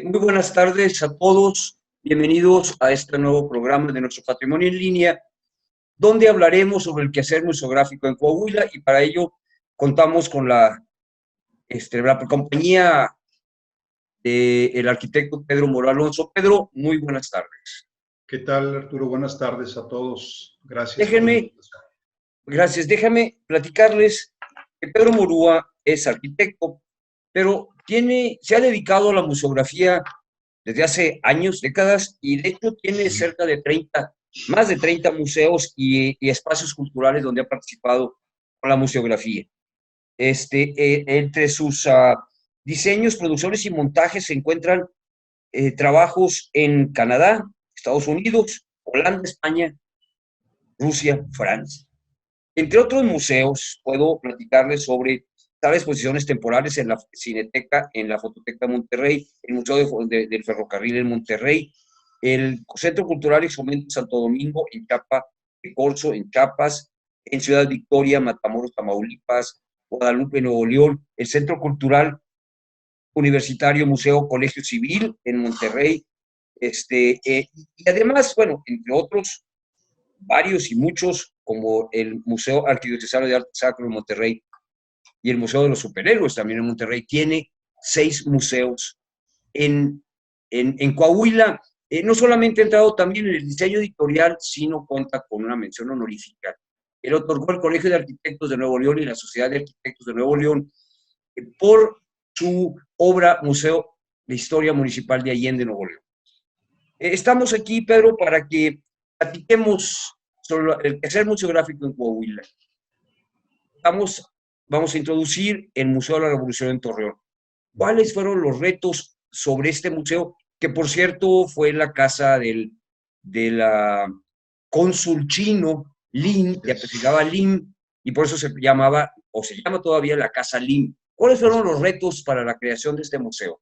Muy buenas tardes a todos. Bienvenidos a este nuevo programa de nuestro Patrimonio en Línea, donde hablaremos sobre el quehacer museográfico en Coahuila, y para ello contamos con la compañía del arquitecto Pedro Moro Alonso. Pedro, muy buenas tardes. ¿Qué tal, Arturo? Buenas tardes a todos. Gracias por la Déjenme, invitación. gracias, déjame platicarles que Pedro Morúa es arquitecto, pero se ha dedicado a la museografía desde hace años, décadas, y de hecho tiene cerca de más de 30 museos y espacios culturales donde ha participado con la museografía. Entre sus diseños, producciones y montajes se encuentran trabajos en Canadá, Estados Unidos, Holanda, España, Rusia, Francia. Entre otros museos, puedo platicarles sobre tales exposiciones temporales en la Cineteca, en la Fototeca Monterrey, el Museo del Ferrocarril en Monterrey, el Centro Cultural y Fomento Santo Domingo en Chiapa de Corzo, en Chiapas, en Ciudad Victoria, Matamoros, Tamaulipas, Guadalupe, Nuevo León, el Centro Cultural Universitario Museo Colegio Civil en Monterrey, y además, bueno, entre otros, varios y muchos, como el Museo Arquidiocesano de Arte Sacro en Monterrey y el Museo de los Superhéroes también en Monterrey. Tiene 6 museos en Coahuila. No solamente ha entrado también en el diseño editorial, sino cuenta con una mención honorífica. Él otorgó el Colegio de Arquitectos de Nuevo León y la Sociedad de Arquitectos de Nuevo León por su obra Museo de Historia Municipal de Allende, Nuevo León. Estamos aquí, Pedro, para que platiquemos sobre el quehacer museográfico en Coahuila. Vamos a introducir el Museo de la Revolución en Torreón. ¿Cuáles fueron los retos sobre este museo? Que, por cierto, fue la casa de la cónsul chino, Lin, que apellidaba Lin, y por eso se llamaba, o se llama todavía, la Casa Lin. ¿Cuáles fueron los retos para la creación de este museo?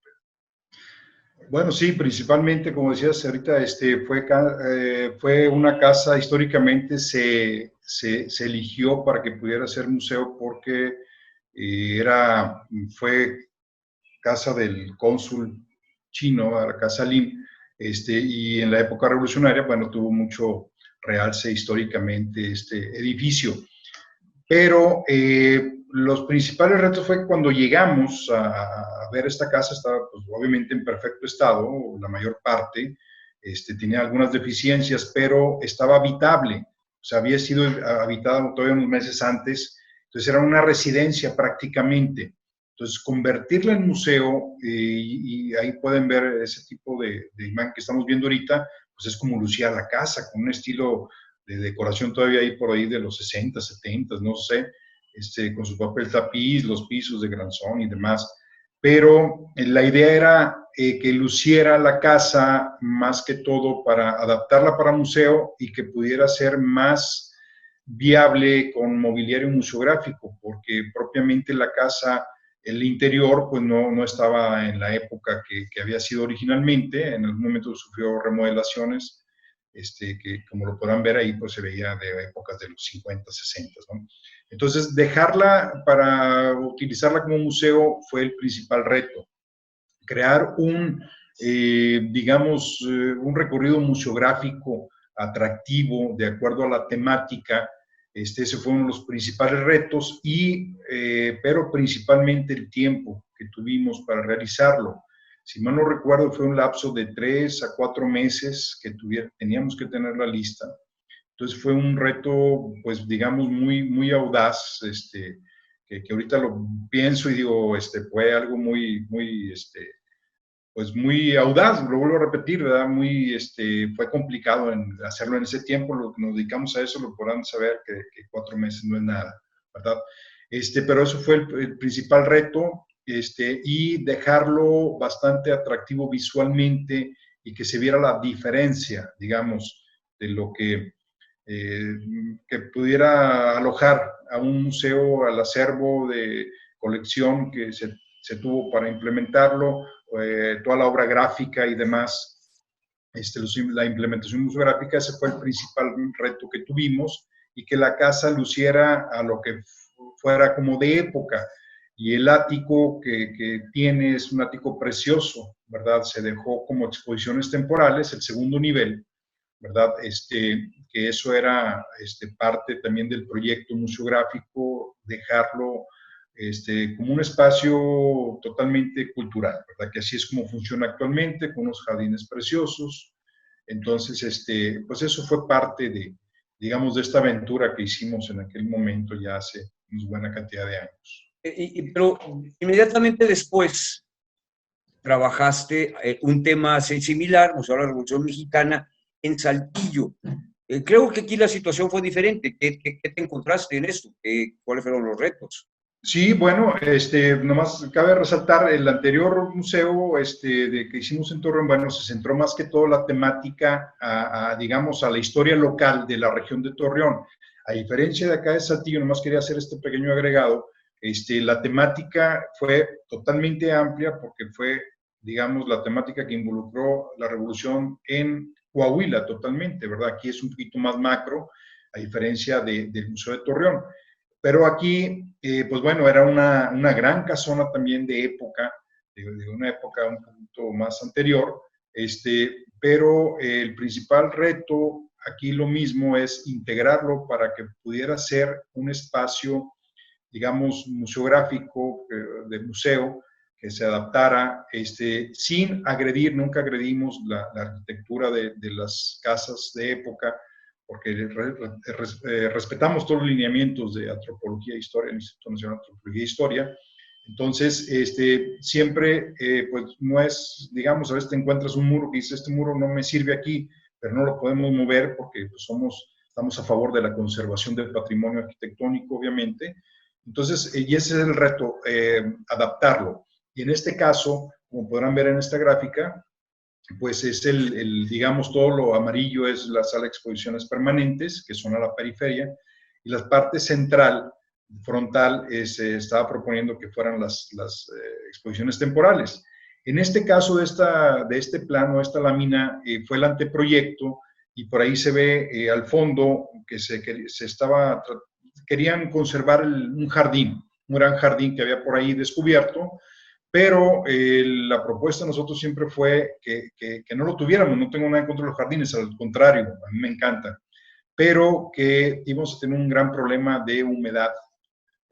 Bueno, sí, principalmente, como decías ahorita, fue una casa, históricamente se eligió para que pudiera ser museo porque fue casa del cónsul chino, a la Casa Lin, y en la época revolucionaria, bueno, tuvo mucho realce históricamente este edificio. Pero los principales retos fue cuando llegamos a ver esta casa. Estaba pues, obviamente en perfecto estado, la mayor parte, tenía algunas deficiencias, pero estaba habitable, o sea, había sido habitada todavía unos meses antes, entonces era una residencia prácticamente. Entonces, convertirla en museo, y ahí pueden ver ese tipo de imagen que estamos viendo ahorita, pues es como lucía la casa, con un estilo de decoración todavía ahí por ahí de los 60, 70, no sé, con su papel tapiz, los pisos de granzón y demás. Pero la idea era que luciera la casa más que todo para adaptarla para museo y que pudiera ser más viable con mobiliario museográfico, porque propiamente la casa, el interior, pues no estaba en la época que había sido originalmente. En algún momento sufrió remodelaciones, que como lo podrán ver ahí, pues se veía de épocas de los 50, 60, ¿no? Entonces, dejarla para utilizarla como museo fue el principal reto. Crear un recorrido museográfico atractivo de acuerdo a la temática. Ese fue uno de los principales retos, pero principalmente el tiempo que tuvimos para realizarlo. Si mal no recuerdo, fue un lapso de 3 a 4 meses que teníamos que tenerla lista. Entonces fue un reto, pues digamos, muy, muy audaz, que ahorita lo pienso y digo, fue algo muy, muy, pues muy audaz, lo vuelvo a repetir, ¿verdad? Fue complicado hacerlo en ese tiempo. Lo que nos dedicamos a eso lo podrán saber que 4 meses no es nada, ¿verdad? Pero eso fue el principal reto, y dejarlo bastante atractivo visualmente y que se viera la diferencia, digamos, de lo que pudiera alojar a un museo, al acervo de colección que se tuvo para implementarlo, toda la obra gráfica y demás, la implementación museográfica. Ese fue el principal reto que tuvimos, y que la casa luciera a lo que fuera como de época. y el ático que tiene es un ático precioso, ¿verdad? Se dejó como exposiciones temporales, el segundo nivel, ¿verdad? Que eso era parte también del proyecto museográfico, dejarlo como un espacio totalmente cultural, ¿verdad? Que así es como funciona actualmente, con unos jardines preciosos. Entonces, pues eso fue parte de, digamos, de esta aventura que hicimos en aquel momento, ya hace una buena cantidad de años. Pero inmediatamente después trabajaste un tema similar, Museo de la Revolución Mexicana, en Saltillo. Creo que aquí la situación fue diferente. ¿Qué te encontraste en esto? ¿Cuáles fueron los retos? Sí, bueno, nomás cabe resaltar el anterior museo de que hicimos en Torreón, bueno, se centró más que todo la temática digamos, a la historia local de la región de Torreón. A diferencia de acá de Saltillo, nomás quería hacer este pequeño agregado, la temática fue totalmente amplia porque fue, digamos, la temática que involucró la revolución en Coahuila totalmente, ¿verdad? Aquí es un poquito más macro, a diferencia del Museo de Torreón. Pero aquí, pues bueno, era una gran casona también de época, de una época un poquito más anterior, pero el principal reto aquí lo mismo es integrarlo para que pudiera ser un espacio, digamos, museográfico, de museo, que se adaptara sin agredir, nunca agredimos la arquitectura de las casas de época, porque respetamos todos los lineamientos de antropología e historia, el Instituto Nacional de Antropología e Historia. Entonces, siempre, pues no es, digamos, a veces te encuentras un muro que dice, este muro no me sirve aquí, pero no lo podemos mover porque pues, estamos a favor de la conservación del patrimonio arquitectónico, obviamente. Entonces, y ese es el reto, adaptarlo. Y en este caso, como podrán ver en esta gráfica, pues es digamos, todo lo amarillo es la sala de exposiciones permanentes, que son a la periferia, y la parte central, frontal, se estaba proponiendo que fueran las exposiciones temporales. En este caso de este plano, esta lámina, fue el anteproyecto, y por ahí se ve al fondo que querían conservar un jardín, un gran jardín que había por ahí descubierto, pero la propuesta de nosotros siempre fue que no lo tuviéramos, no tengo nada en contra de los jardines, al contrario, a mí me encanta, pero que íbamos a tener un gran problema de humedad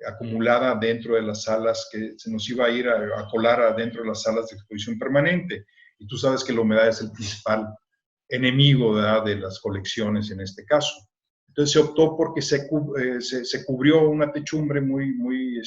acumulada dentro de las salas, que se nos iba a ir a colar adentro de las salas de exposición permanente, y tú sabes que la humedad es el principal enemigo, ¿verdad?, de las colecciones en este caso. Entonces se optó porque se cubrió una techumbre muy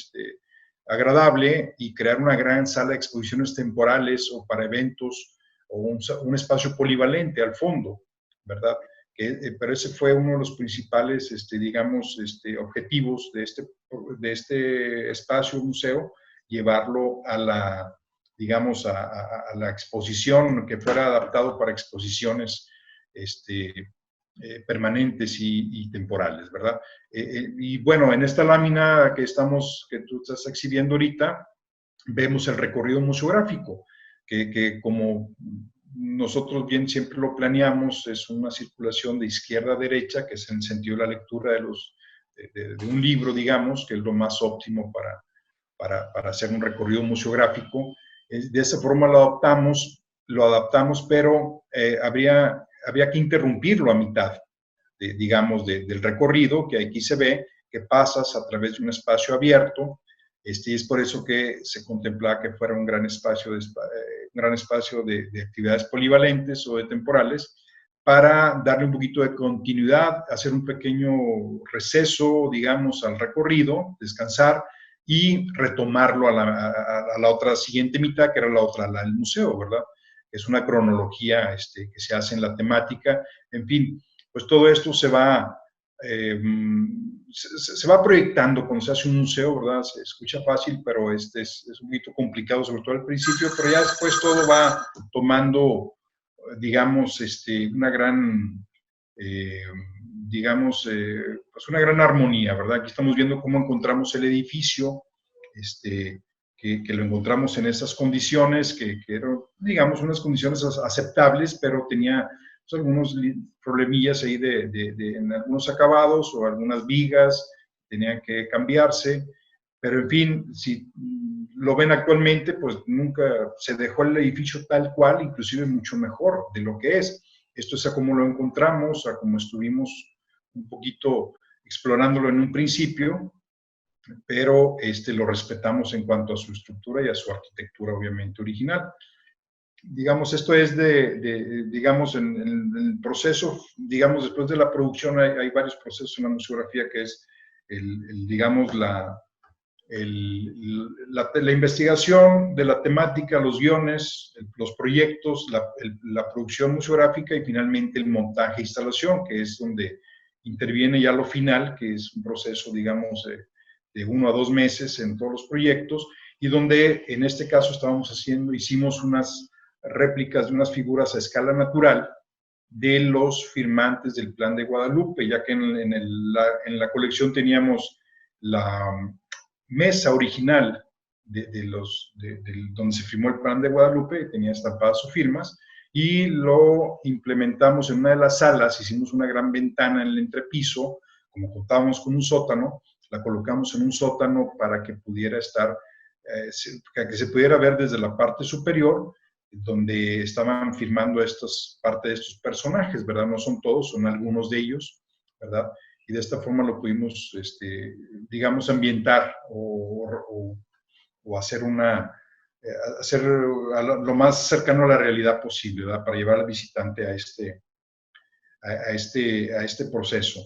agradable y crear una gran sala de exposiciones temporales o para eventos o un espacio polivalente al fondo, ¿verdad? Pero ese fue uno de los principales, digamos, objetivos de este espacio museo, llevarlo a la, digamos, a la exposición, que fuera adaptado para exposiciones permanentes y temporales, ¿verdad? Y bueno, en esta lámina que tú estás exhibiendo ahorita, vemos el recorrido museográfico, que como nosotros bien siempre lo planeamos, es una circulación de izquierda a derecha, que es en el sentido de la lectura de un libro, digamos, que es lo más óptimo para hacer un recorrido museográfico. De esa forma lo adaptamos, pero había que interrumpirlo a mitad, digamos, del recorrido, que aquí se ve que pasas a través de un espacio abierto, y es por eso que se contemplaba que fuera un gran espacio de actividades polivalentes o de temporales, para darle un poquito de continuidad, hacer un pequeño receso, digamos, al recorrido, descansar y retomarlo a la otra siguiente mitad, que era la otra, la del museo, ¿verdad? Es una cronología que se hace en la temática. En fin, pues todo esto se va proyectando cuando se hace un museo, ¿verdad? Se escucha fácil, pero es un poquito complicado, sobre todo al principio, pero ya después todo va tomando, digamos, una gran, digamos, pues una gran armonía, ¿verdad? Aquí estamos viendo cómo encontramos el edificio, que lo encontramos en esas condiciones, que eran, digamos, unas condiciones aceptables, pero tenía pues, algunos problemillas ahí en algunos acabados o algunas vigas tenían que cambiarse, pero en fin, si lo ven actualmente, pues nunca se dejó el edificio tal cual, inclusive mucho mejor de lo que es. Esto es a como lo encontramos, a como estuvimos un poquito explorándolo en un principio, pero lo respetamos en cuanto a su estructura y a su arquitectura, obviamente, original. Digamos, esto es digamos, en el proceso, digamos, después de la producción hay varios procesos en la museografía que es, digamos, la investigación de la temática, los guiones, los proyectos, la producción museográfica y finalmente el montaje e instalación, que es donde interviene ya lo final, que es un proceso, digamos, de 1 a 2 meses en todos los proyectos, y donde en este caso hicimos unas réplicas de unas figuras a escala natural de los firmantes del Plan de Guadalupe, ya que en la colección teníamos la mesa original donde se firmó el Plan de Guadalupe, tenía estampadas sus firmas, y lo implementamos en una de las salas, hicimos una gran ventana en el entrepiso, como contábamos con un sótano, la colocamos en un sótano para que pudiera estar, que se pudiera ver desde la parte superior, donde estaban firmando parte de estos personajes, ¿verdad? No son todos, son algunos de ellos, ¿verdad? Y de esta forma lo pudimos, digamos, ambientar o hacer hacer lo más cercano a la realidad posible, ¿verdad? Para llevar al visitante a este proceso,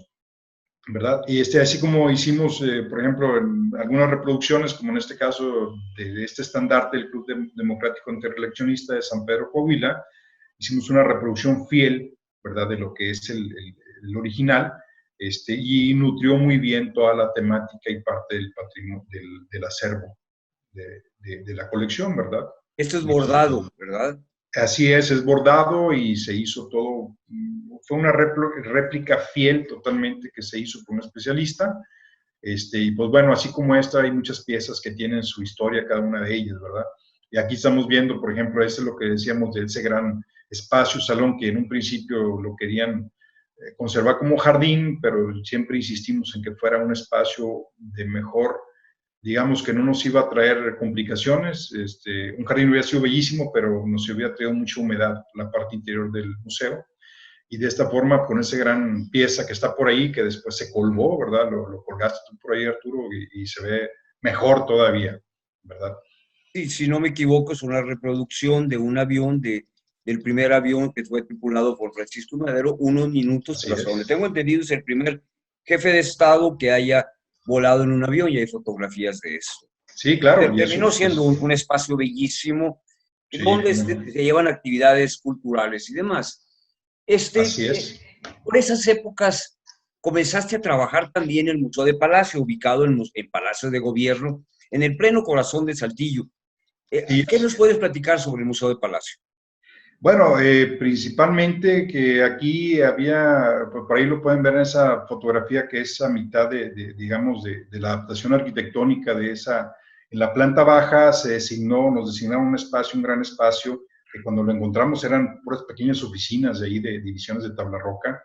¿verdad? Y así como hicimos, por ejemplo, en algunas reproducciones, como en este caso de este estandarte del Club Democrático Interreleccionista de San Pedro Coahuila, hicimos una reproducción fiel, ¿verdad?, de lo que es el original, y nutrió muy bien toda la temática y parte del patrimonio, del acervo de la colección, ¿verdad? Esto es bordado, ¿verdad? Así es bordado y se hizo todo, fue una réplica fiel totalmente que se hizo por un especialista, y pues bueno, así como esta, hay muchas piezas que tienen su historia, cada una de ellas, ¿verdad? Y aquí estamos viendo, por ejemplo, ese es lo que decíamos de ese gran espacio, salón, que en un principio lo querían conservar como jardín, pero siempre insistimos en que fuera un espacio de mejor, digamos, que no nos iba a traer complicaciones. Un jardín hubiera sido bellísimo, pero nos hubiera traído mucha humedad la parte interior del museo. Y de esta forma, con esa gran pieza que está por ahí, que después se colgó, ¿verdad? Lo colgaste tú por ahí, Arturo, y se ve mejor todavía, ¿verdad? Sí, si no me equivoco, es una reproducción de un avión, del primer avión que fue tripulado por Francisco Madero, unos minutos, Así pero hasta donde es. tengo entendido es el primer jefe de Estado que haya volado en un avión y hay fotografías de eso. Sí, claro, y eso Terminó siendo es, un espacio bellísimo sí, donde se llevan actividades culturales y demás. así es. Por esas épocas comenzaste a trabajar también en el Museo de Palacio, ubicado en Palacio de Gobierno, en el pleno corazón de Saltillo. Sí, ¿Qué nos puedes platicar sobre el Museo de Palacio? bueno, principalmente que aquí había, pues por ahí lo pueden ver en esa fotografía, que es a mitad digamos, de la adaptación arquitectónica de esa, en la planta baja nos designaron un espacio, un gran espacio, que cuando lo encontramos eran puras pequeñas oficinas de ahí, de divisiones de tabla roca.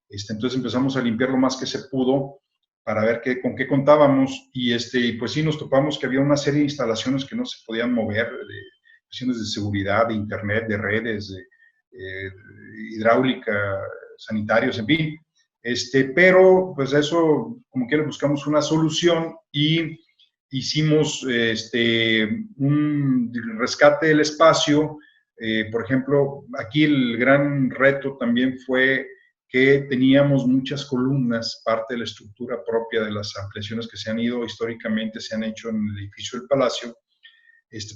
Entonces empezamos a limpiar lo más que se pudo para ver con qué contábamos, y pues sí, nos topamos que había una serie de instalaciones que no se podían mover, cuestiones de seguridad, de internet, de redes, de hidráulica, sanitarios, en fin. Pero pues eso, como quiera, buscamos una solución y hicimos un rescate del espacio. Por ejemplo, aquí el gran reto también fue que teníamos muchas columnas, parte de la estructura propia de las ampliaciones que se han ido históricamente, se han hecho en el edificio del Palacio.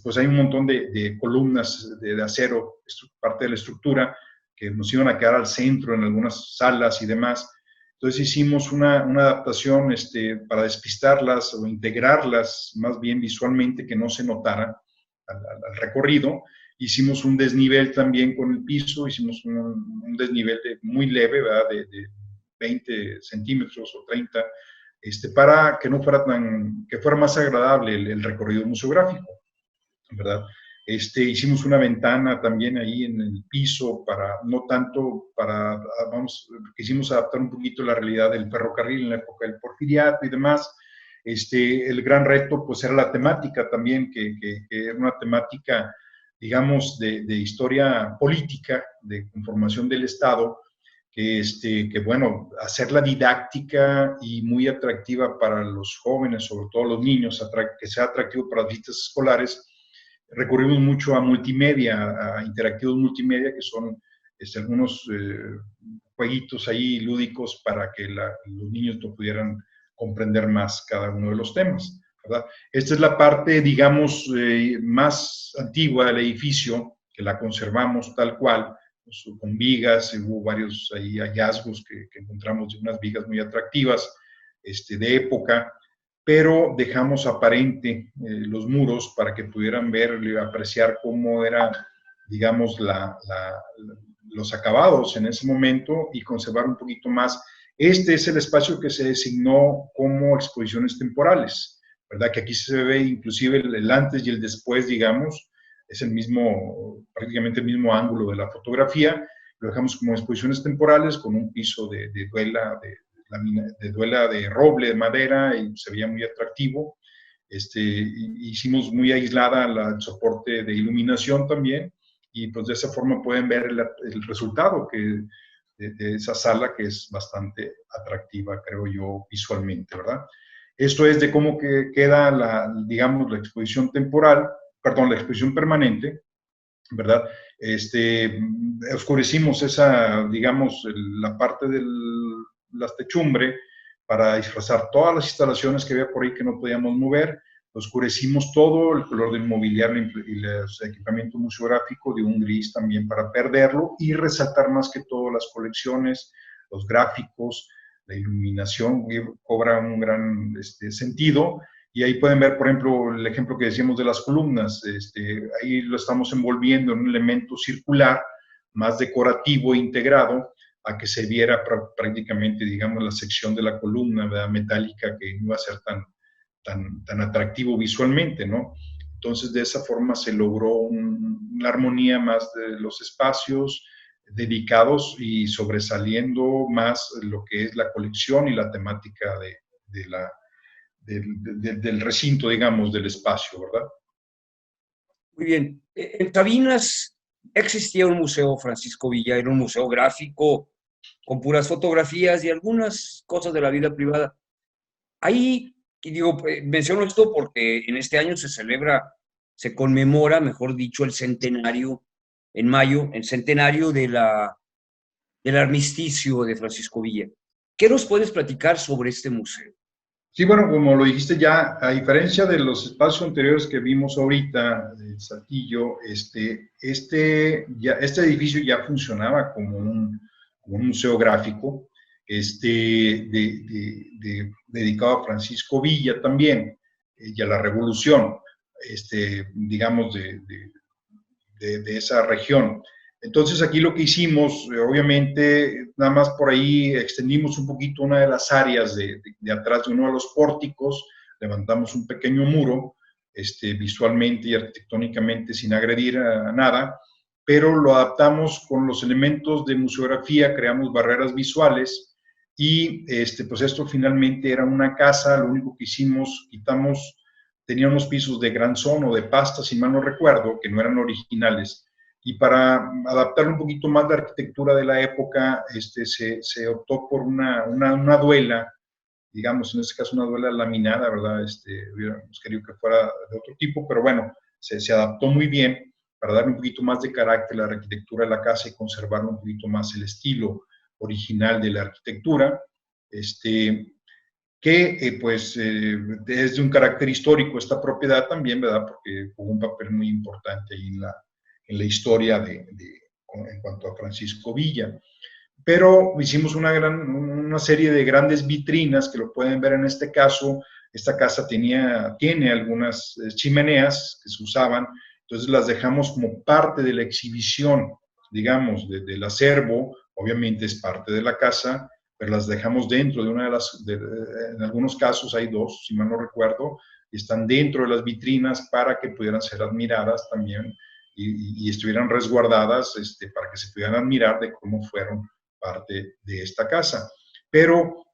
Pues hay un montón de columnas de acero, parte de la estructura, que nos iban a quedar al centro en algunas salas y demás. Entonces hicimos una adaptación para despistarlas o integrarlas más bien visualmente, que no se notara al recorrido. Hicimos un desnivel también con el piso, hicimos un desnivel muy leve, ¿verdad? De 20 centímetros o 30, para que no fuera que fuera más agradable el recorrido museográfico, ¿verdad? Hicimos una ventana también ahí en el piso no tanto quisimos adaptar un poquito la realidad del ferrocarril en la época del Porfiriato y demás. El gran reto pues era la temática también, que era una temática, digamos, de historia política, de conformación del Estado, que bueno, hacerla didáctica y muy atractiva para los jóvenes, sobre todo los niños, que sea atractivo para las visitas escolares. Recurrimos mucho a multimedia, a interactivos multimedia, que son algunos jueguitos ahí lúdicos para que los niños lo pudieran comprender más cada uno de los temas, ¿verdad? Esta es la parte, digamos, más antigua del edificio, que la conservamos tal cual, con vigas. Hubo varios ahí hallazgos que encontramos de unas vigas muy atractivas, de época, pero dejamos aparente los muros para que pudieran ver y apreciar cómo era, digamos, los acabados en ese momento y conservar un poquito más. Este es el espacio que se designó como exposiciones temporales, ¿verdad? Que aquí se ve inclusive el antes y el después, digamos, es el mismo, prácticamente el mismo ángulo de la fotografía. Lo dejamos como exposiciones temporales con un piso de duela de roble, de madera, y se veía muy atractivo. Hicimos muy aislada el soporte de iluminación también, y pues de esa forma pueden ver el resultado de esa sala, que es bastante atractiva, creo yo, visualmente, ¿verdad? Esto es de cómo queda digamos, la exposición temporal, perdón, la exposición permanente, ¿verdad? Oscurecimos digamos, la parte de las techumbre para disfrazar todas las instalaciones que había por ahí que no podíamos mover. Oscurecimos todo, el color del mobiliario y el equipamiento museográfico de un gris también para perderlo y resaltar más que todo las colecciones, los gráficos, la iluminación cobra un gran sentido. Y ahí pueden ver, por ejemplo, el ejemplo que decíamos de las columnas. Ahí lo estamos envolviendo en un elemento circular, más decorativo, integrado, a que se viera prácticamente, digamos, la sección de la columna, ¿verdad?, metálica, que no iba a ser tan atractivo visualmente, ¿no? Entonces, de esa forma se logró una armonía más de los espacios dedicados y sobresaliendo más lo que es la colección y la temática del recinto, digamos, del espacio, ¿verdad? Muy bien. En Sabinas existía un museo Francisco Villa, era un museo gráfico con puras fotografías y algunas cosas de la vida privada. Ahí, y digo, menciono esto porque en este año se conmemora, mejor dicho, el centenario, en mayo, el centenario del armisticio de Francisco Villa. ¿Qué nos puedes platicar sobre este museo? Sí, bueno, como lo dijiste ya, a diferencia de los espacios anteriores que vimos ahorita, de Saltillo, este edificio ya funcionaba como un museo gráfico, dedicado a Francisco Villa también, y a la Revolución, digamos, de esa región. Entonces aquí lo que hicimos, obviamente, nada más por ahí extendimos un poquito una de las áreas de atrás de uno de los pórticos, levantamos un pequeño muro, visualmente y arquitectónicamente sin agredir a nada, pero lo adaptamos con los elementos de museografía, creamos barreras visuales y pues esto finalmente era una casa. Lo único que hicimos, tenía unos pisos de granzón o de pasta, si mal no recuerdo, que no eran originales. Y para adaptar un poquito más la arquitectura de la época, se optó por una duela, digamos, en este caso una duela laminada, ¿verdad? Hubiéramos querido que fuera de otro tipo, pero bueno, se adaptó muy bien para darle un poquito más de carácter a la arquitectura de la casa y conservar un poquito más el estilo original de la arquitectura, que pues es de un carácter histórico esta propiedad también, ¿verdad? Porque jugó un papel muy importante ahí en la historia en cuanto a Francisco Villa. Pero hicimos una serie de grandes vitrinas que lo pueden ver en este caso. Esta casa tiene algunas chimeneas que se usaban, entonces las dejamos como parte de la exhibición, digamos, del acervo. Obviamente es parte de la casa, pero las dejamos dentro de en algunos casos hay dos, si mal no recuerdo, y están dentro de las vitrinas para que pudieran ser admiradas también y estuvieran resguardadas, para que se pudieran admirar de cómo fueron parte de esta casa. Pero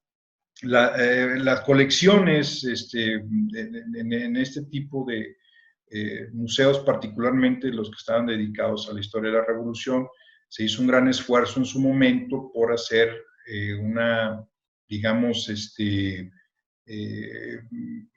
las colecciones en este tipo de museos, particularmente los que estaban dedicados a la historia de la Revolución, se hizo un gran esfuerzo en su momento por hacer una, digamos,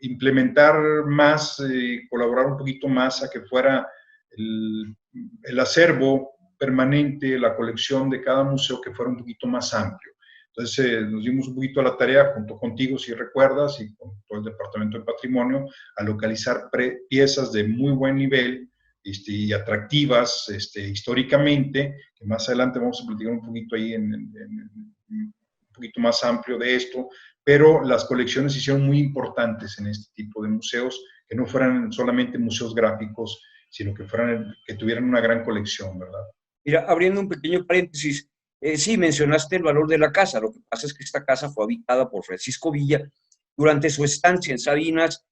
implementar más, colaborar un poquito más a que fuera el acervo permanente, la colección de cada museo que fuera un poquito más amplio. Entonces nos dimos un poquito a la tarea, junto contigo, si recuerdas, y con todo el Departamento de Patrimonio, a localizar piezas de muy buen nivel y atractivas históricamente, que más adelante vamos a platicar un poquito ahí un poquito más amplio de esto, pero las colecciones se hicieron muy importantes en este tipo de museos, que no fueran solamente museos gráficos, sino que tuvieran una gran colección, ¿verdad? Mira, abriendo un pequeño paréntesis, sí, mencionaste el valor de la casa. Lo que pasa es que esta casa fue habitada por Francisco Villa durante su estancia en Sabinas,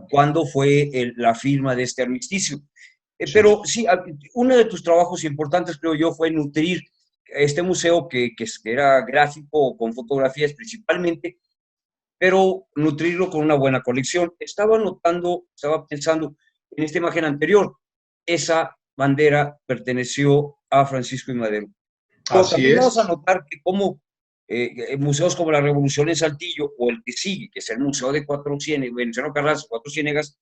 cuando fue la firma de este armisticio. Sí. Pero sí, uno de tus trabajos importantes, creo yo, fue nutrir este museo que era gráfico, con fotografías principalmente, pero nutrirlo con una buena colección. Estaba pensando en esta imagen anterior, esa bandera perteneció a Francisco I. Madero. Pero Así también vamos a es. notar que como museos como la Revolución en Saltillo o el que sigue, que es el Museo de Cuatro Ciénegas, Venustiano Carranza, Cuatro Ciénegas,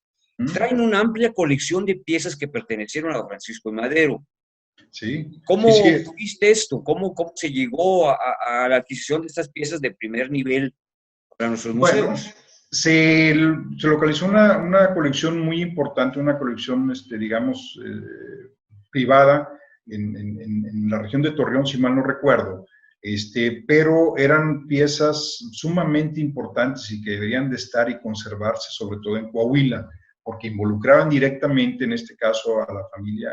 traen una amplia colección de piezas que pertenecieron a Francisco I. Madero. Sí, sí, ¿Cómo sí. tuviste esto? ¿Cómo se llegó a la adquisición de estas piezas de primer nivel para nuestros Bueno, museos? se localizó una colección muy importante, una colección, digamos, privada en la región de Torreón, si mal no recuerdo, pero eran piezas sumamente importantes y que deberían de estar y conservarse, sobre todo en Coahuila, porque involucraban directamente, en este caso, a la familia,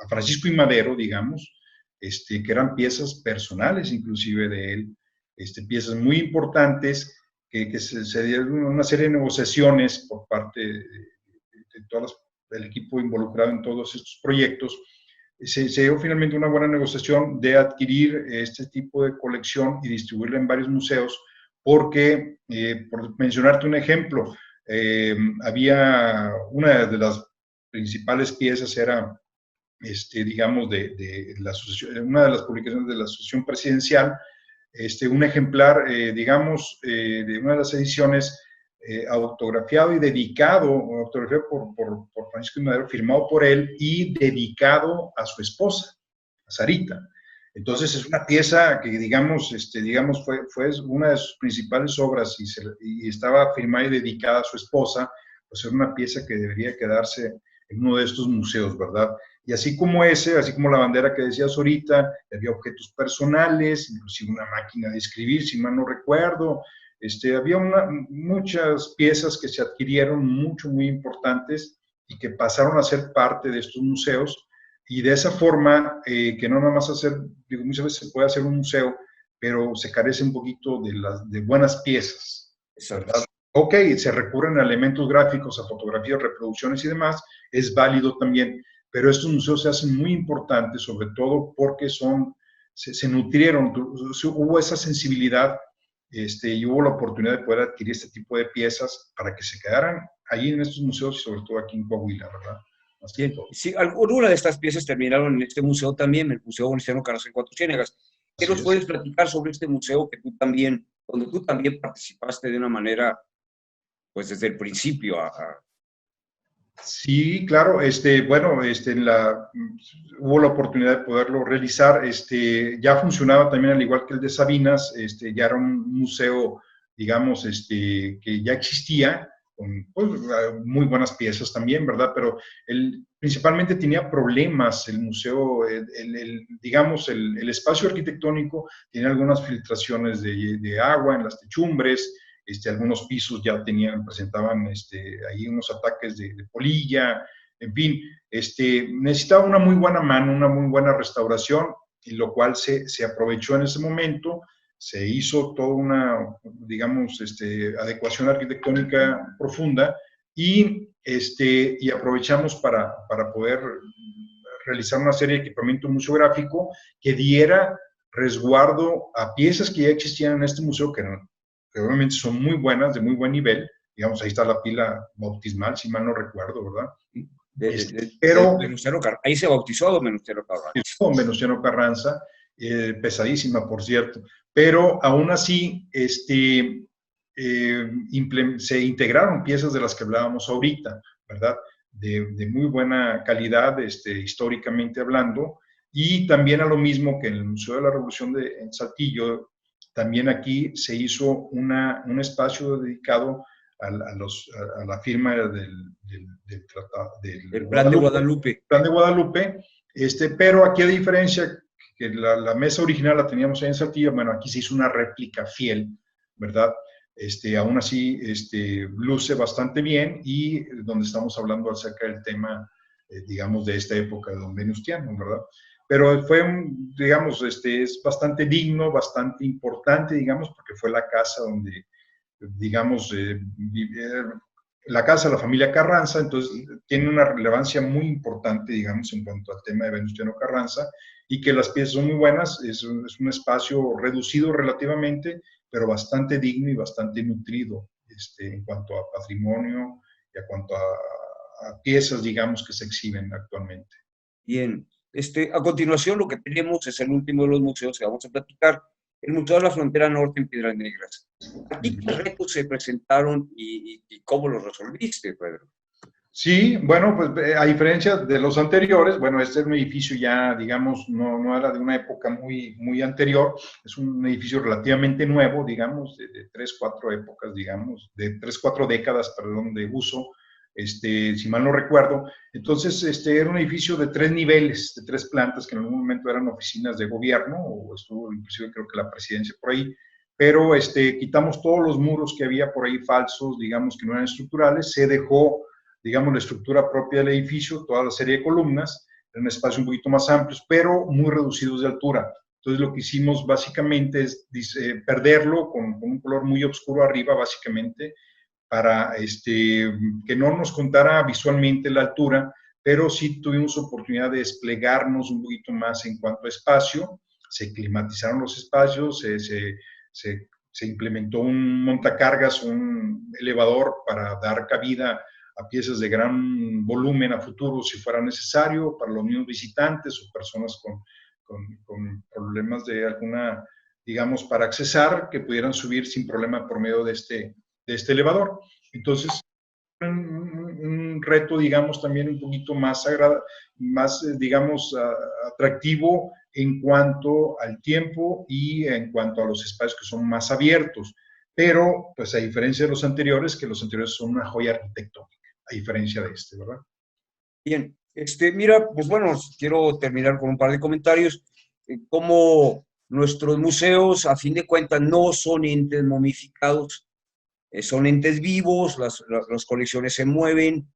a Francisco I. Madero, digamos, que eran piezas personales inclusive de él, piezas muy importantes que se dieron una serie de negociaciones por parte de todas del equipo involucrado en todos estos proyectos. Se dio finalmente una buena negociación de adquirir este tipo de colección y distribuirla en varios museos, porque, por mencionarte un ejemplo, había una de las principales piezas era, digamos, de la asociación, una de las publicaciones de la Asociación Presidencial, un ejemplar, digamos, de una de las ediciones, autografiado y dedicado, autografiado por Francisco I. Madero, firmado por él y dedicado a su esposa, a Sarita. Entonces es una pieza que, digamos, fue una de sus principales obras y estaba firmada y dedicada a su esposa, pues era una pieza que debería quedarse en uno de estos museos, ¿verdad? Y así como así como la bandera que decías ahorita, había objetos personales, inclusive una máquina de escribir, si mal no recuerdo. Había muchas piezas que se adquirieron, muy importantes, y que pasaron a ser parte de estos museos. Y de esa forma, que no nada más digo, muchas veces se puede hacer un museo, pero se carece un poquito de buenas piezas, ¿verdad? Ok, se recurren a elementos gráficos, a fotografías, reproducciones y demás, es válido también, pero estos museos se hacen muy importantes, sobre todo porque se nutrieron, hubo esa sensibilidad, y hubo la oportunidad de poder adquirir este tipo de piezas para que se quedaran ahí en estos museos y sobre todo aquí en Coahuila, ¿verdad? Más que Bien, todo. sí, alguna de estas piezas terminaron en este museo también, el Museo Venustiano Carranza en Cuatro Ciénegas. ¿Qué Así nos es. puedes platicar sobre este museo que donde tú también participaste de una manera, pues desde el principio? Sí, claro, bueno, hubo la oportunidad de poderlo realizar, ya funcionaba también al igual que el de Sabinas, ya era un museo, digamos, que ya existía, con pues, muy buenas piezas también, ¿verdad? Pero principalmente tenía problemas el museo, digamos, el espacio arquitectónico tenía algunas filtraciones de agua en las techumbres, algunos pisos ya presentaban ahí unos ataques de polilla, en fin, necesitaba una muy buena mano, una muy buena restauración, y lo cual se aprovechó en ese momento, se hizo toda una, digamos, adecuación arquitectónica profunda, y aprovechamos para poder realizar una serie de equipamiento museográfico que diera resguardo a piezas que ya existían en este museo, que eran que obviamente son muy buenas, de muy buen nivel. Digamos, ahí está la pila bautismal, si mal no recuerdo, ¿verdad? Pero Ahí se bautizó a don Venustiano Carranza. con Venustiano Carranza, pesadísima, por cierto. Pero aún así, se integraron piezas de las que hablábamos ahorita, ¿verdad? De muy buena calidad, históricamente hablando, y también a lo mismo que en el Museo de la Revolución en Saltillo, también aquí se hizo un espacio dedicado a la firma del tratado del Plan de Guadalupe. Plan de Guadalupe, pero aquí a diferencia que la mesa original la teníamos ahí en Saltillo, bueno, aquí se hizo una réplica fiel, ¿verdad? Aún así, luce bastante bien y donde estamos hablando acerca del tema, digamos, de esta época de don Venustiano, ¿verdad? Pero fue, digamos, es bastante digno, bastante importante, digamos, porque fue la casa donde, digamos, la casa de la familia Carranza, entonces tiene una relevancia muy importante, digamos, en cuanto al tema de Venustiano Carranza, y que las piezas son muy buenas, es un espacio reducido relativamente, pero bastante digno y bastante nutrido en cuanto a patrimonio y a cuanto a piezas, digamos, que se exhiben actualmente. Bien, a continuación lo que tenemos es el último de los museos que vamos a platicar, el Museo de la Frontera Norte en Piedras Negras. ¿Aquí qué retos se presentaron y cómo los resolviste, Pedro? Sí, bueno, pues a diferencia de los anteriores, bueno, este es un edificio ya, digamos, no era de una época muy anterior, es un edificio relativamente nuevo, digamos, de 3, 4 épocas, digamos, de 3, 4 décadas, perdón, de uso, si mal no recuerdo. Entonces, era un edificio de 3 niveles, de 3 plantas, que en algún momento eran oficinas de gobierno, o estuvo inclusive creo que la presidencia por ahí, pero quitamos todos los muros que había por ahí falsos, digamos, que no eran estructurales, se dejó, digamos, la estructura propia del edificio, toda la serie de columnas, en un espacio un poquito más amplios, pero muy reducidos de altura. Entonces, lo que hicimos básicamente es perderlo con un color muy oscuro arriba, básicamente, para que no nos contara visualmente la altura, pero sí tuvimos oportunidad de desplegarnos un poquito más en cuanto a espacio. Se climatizaron los espacios, se implementó un montacargas, un elevador para dar cabida a piezas de gran volumen a futuro si fuera necesario para los mismos visitantes o personas con problemas de alguna, digamos, para accesar, que pudieran subir sin problema por medio de este elevador. Entonces, un reto, digamos, también un poquito más, digamos, atractivo en cuanto al tiempo y en cuanto a los espacios que son más abiertos. Pero, pues a diferencia de los anteriores, que los anteriores son una joya arquitectónica, a diferencia de ¿verdad? Bien, mira, pues bueno, quiero terminar con un par de comentarios. Como nuestros museos, a fin de cuentas, no son entes momificados, son entes vivos, las colecciones se mueven,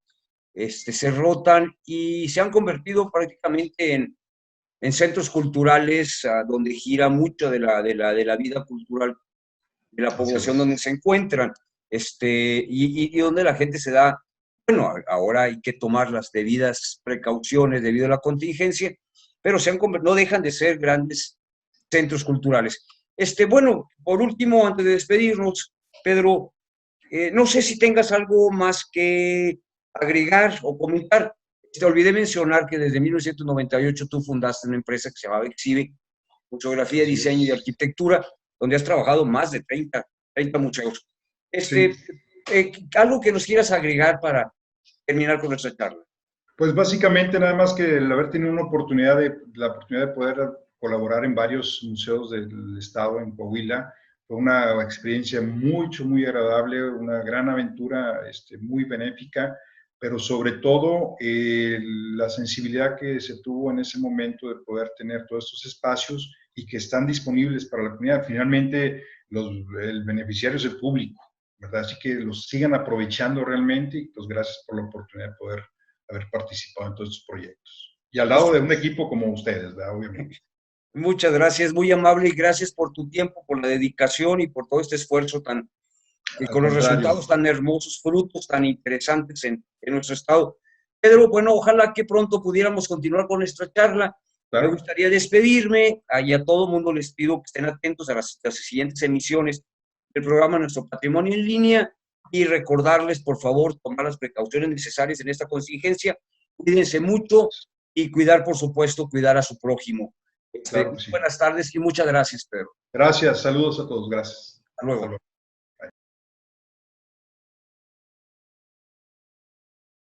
se rotan y se han convertido prácticamente en centros culturales donde gira mucho de la vida cultural de la población donde se encuentran, y donde la gente se da, bueno, ahora hay que tomar las debidas precauciones debido a la contingencia, pero no dejan de ser grandes centros culturales. Bueno, por último, antes de despedirnos, Pedro, no sé si tengas algo más que agregar o comentar. Te olvidé mencionar que desde 1998 tú fundaste una empresa que se llamaba Exhibe, Fotografía, Diseño y Arquitectura, donde has trabajado más de 30 museos. Algo que nos quieras agregar para terminar con nuestra charla. Pues básicamente nada más que el haber tenido la oportunidad de poder colaborar en varios museos del estado en Coahuila, fue una experiencia muy agradable, una gran aventura, muy benéfica, pero sobre todo la sensibilidad que se tuvo en ese momento de poder tener todos estos espacios y que están disponibles para la comunidad. Finalmente, el beneficiario es el público, ¿verdad? Así que los sigan aprovechando realmente y pues gracias por la oportunidad de poder haber participado en todos estos proyectos. Y al lado de un equipo como ustedes, ¿verdad? Obviamente. Muchas gracias, muy amable, y gracias por tu tiempo, por la dedicación y por todo este esfuerzo y con los resultados tan hermosos, frutos tan interesantes en nuestro estado. Pedro, bueno, ojalá que pronto pudiéramos continuar con nuestra charla. Claro. Me gustaría despedirme, y a todo mundo les pido que estén atentos a las siguientes emisiones el programa Nuestro Patrimonio en Línea y recordarles, por favor, tomar las precauciones necesarias en esta contingencia. Cuídense mucho y cuidar, por supuesto, cuidar a su prójimo. Claro que sí. Buenas tardes y muchas gracias, Pedro. Gracias, saludos a todos, gracias. Hasta luego.